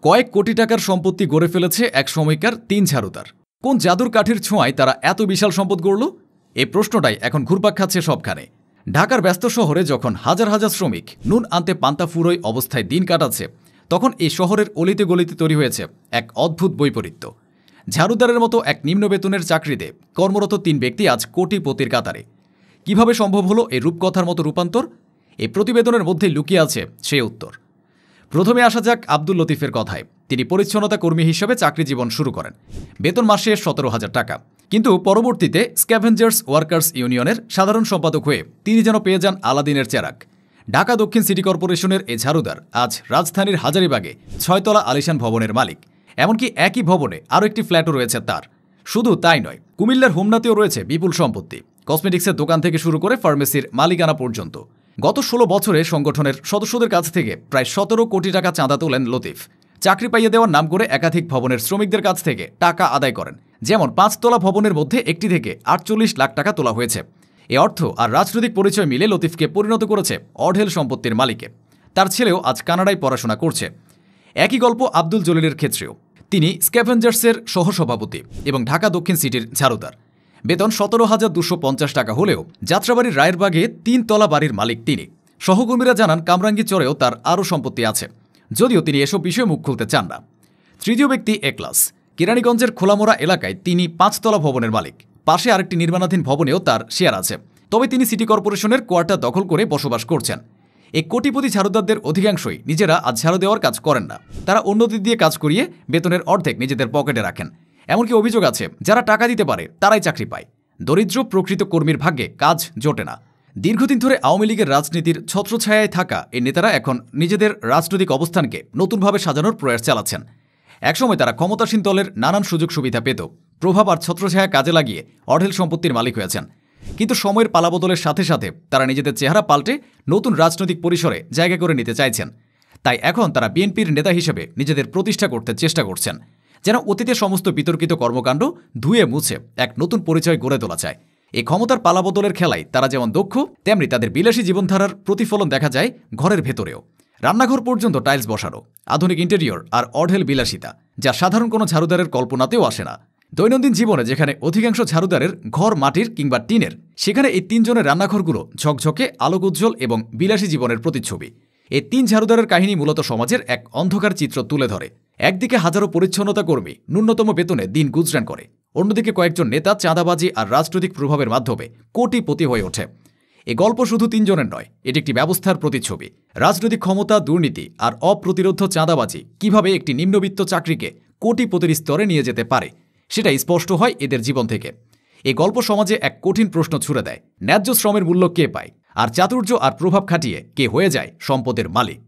কয়েক কোটি টাকার সম্পত্তি গড়ে ফেলেছে এক সময়কার ৩ ঝাড়ুদার। কোন জাদুর কাঠির ছোঁয়ায় তারা এত বিশাল সম্পদ গড়ল? এই প্রশ্নটাই এখন ঘুরপাক খাচ্ছে সবখানে। ঢাকার ব্যস্ত শহরে যখন হাজার হাজার শ্রমিক নুন আনতে পান্তা ফুরোয় অবস্থায় দিন কাটাচ্ছে, তখন এই শহরের অলিতে গলিতে তৈরি হয়েছে এক অদ্ভুত বৈপরীত্য। ঝাড়ুদারের মতো এক নিম্ন বেতনের চাকরিতে কর্মরত ৩ ব্যক্তি আজ কোটিপতির কাতারে। কিভাবে সম্ভব হলো এই রূপকথার মতো রূপান্তর? এই প্রতিবেদনের মধ্যে লুকিয়ে আছে সেই উত্তর। প্রথমে আসা যাক আব্দুল লতিফের কথায়। তিনি পরিচ্ছন্নতা কর্মী হিসেবে চাকরি জীবন শুরু করেন। বেতন মাসে ১৭,০০০ টাকা। কিন্তু পরবর্তীতে স্ক্যাভেঞ্জার্স ওয়ার্কার্স ইউনিয়নের সাধারণ সম্পাদক হয়ে তিনি যেন পেয়ে যান আলাদিনের চেরাগ। ঢাকা দক্ষিণ সিটি কর্পোরেশনের এই ঝাড়ুদার আজ রাজধানীর হাজারীবাগে ৬ তলা আলিশান ভবনের মালিক। এমনকি একই ভবনে আরও একটি ফ্ল্যাটও রয়েছে তার। শুধু তাই নয়, কুমিল্লার হোমনাতেও রয়েছে বিপুল সম্পত্তি। কসমেটিক্সের দোকান থেকে শুরু করে ফার্মেসির মালিকানা পর্যন্ত। গত ১৬ বছরে সংগঠনের সদস্যদের কাছ থেকে প্রায় ১৭ কোটি টাকা চাঁদা তোলেন লতিফ। চাকরি পাইয়ে দেওয়ার নাম করে একাধিক ভবনের শ্রমিকদের কাছ থেকে টাকা আদায় করেন। যেমন ৫ তলা ভবনের মধ্যে একটি থেকে ৪৮ লাখ টাকা তোলা হয়েছে। এ অর্থ আর রাজনৈতিক পরিচয় মিলে লতিফকে পরিণত করেছে অঢেল সম্পত্তির মালিকে। তার ছেলেও আজ কানাডায় পড়াশোনা করছে। একই গল্প আব্দুল জলিলের ক্ষেত্রেও। তিনি স্ক্যাভেঞ্জার্সের সহসভাপতি এবং ঢাকা দক্ষিণ সিটির ঝাড়ুদার। বেতন ১৭,২৫০ টাকা হলেও যাত্রাবাড়ির রায়েরবাগে ৩ তলা বাড়ির মালিক তিনি। সহকর্মীরা জানান কামরাঙ্গী চরেও তার আরও সম্পত্তি আছে, যদিও তিনি এসব বিষয়ে মুখ খুলতে চান না। তৃতীয় ব্যক্তি একলাস। কেরানীগঞ্জের খোলামোড়া এলাকায় তিনি ৫ তলা ভবনের মালিক। পাশে আরেকটি নির্মাণাধীন ভবনেও তার শেয়ার আছে। তবে তিনি সিটি কর্পোরেশনের কোয়ার্টার দখল করে বসবাস করছেন। এই কোটিপতি ঝাড়ুদারদের অধিকাংশই নিজেরা আজ ঝাড়ু দেওয়ার কাজ করেন না। তারা অন্যদের দিয়ে কাজ করিয়ে বেতনের অর্ধেক নিজেদের পকেটে রাখেন। এমনকি অভিযোগ আছে, যারা টাকা দিতে পারে তারাই চাকরি পায়। দরিদ্র প্রকৃত কর্মীর ভাগ্যে কাজ জোটে না। দীর্ঘদিন ধরে আওয়ামী লীগের রাজনীতির ছত্রছায়ায় থাকা এই নেতারা এখন নিজেদের রাজনৈতিক অবস্থানকে নতুনভাবে সাজানোর প্রয়াস চালাচ্ছেন। একসময় তারা ক্ষমতাসীন দলের নানান সুযোগ সুবিধা পেত, প্রভাব আর ছত্রছায়া কাজে লাগিয়ে অঢেল সম্পত্তির মালিক হয়েছেন। কিন্তু সময়ের পালাবদলের সাথে সাথে তারা নিজেদের চেহারা পাল্টে নতুন রাজনৈতিক পরিসরে জায়গা করে নিতে চাইছেন। তাই এখন তারা বিএনপির নেতা হিসেবে নিজেদের প্রতিষ্ঠা করতে চেষ্টা করছেন, যেন অতীতের সমস্ত বিতর্কিত কর্মকাণ্ড ধুয়ে মুছে এক নতুন পরিচয় গড়ে তোলা যায়। এই ক্ষমতার পালাবদলের খেলায় তারা যেমন দক্ষ, তেমনি তাদের বিলাসী জীবনধারার প্রতিফলন দেখা যায় ঘরের ভেতরেও। রান্নাঘর পর্যন্ত টাইলস বসানো, আধুনিক ইন্টেরিয়র আর অঢেল বিলাসিতা, যা সাধারণ কোনো ঝাড়ুদারের কল্পনাতেও আসে না। দৈনন্দিন জীবনে যেখানে অধিকাংশ ঝাড়ুদারের ঘর মাটির কিংবা টিনের, সেখানে এই ৩ জনের রান্নাঘরগুলো ঝকঝকে, আলোকোজ্জ্বল এবং বিলাসী জীবনের প্রতিচ্ছবি। এই ৩ ঝাড়ুদারের কাহিনী মূলত সমাজের এক অন্ধকার চিত্র তুলে ধরে। একদিকে হাজারো পরিচ্ছন্নতা কর্মী ন্যূনতম বেতনে দিন গুজরান করে, অন্যদিকে কয়েকজন নেতা চাঁদাবাজি আর রাজনৈতিক প্রভাবের মাধ্যমে কোটিপতি হয়ে ওঠে। এ গল্প শুধু ৩ জনের নয়, এটি একটি ব্যবস্থার প্রতিচ্ছবি। রাজনৈতিক ক্ষমতা, দুর্নীতি আর অপ্রতিরোধ্য চাঁদাবাজি কিভাবে একটি নিম্নবিত্ত চাকরিকে কোটিপতির স্তরে নিয়ে যেতে পারে, সেটাই স্পষ্ট হয় এদের জীবন থেকে। এই গল্প সমাজে এক কঠিন প্রশ্ন ছুড়ে দেয়: ন্যায্য শ্রমের মূল্য কে পায়, আর চাতুর্য আর প্রভাব খাটিয়ে কে হয়ে যায় সম্পদের মালিক?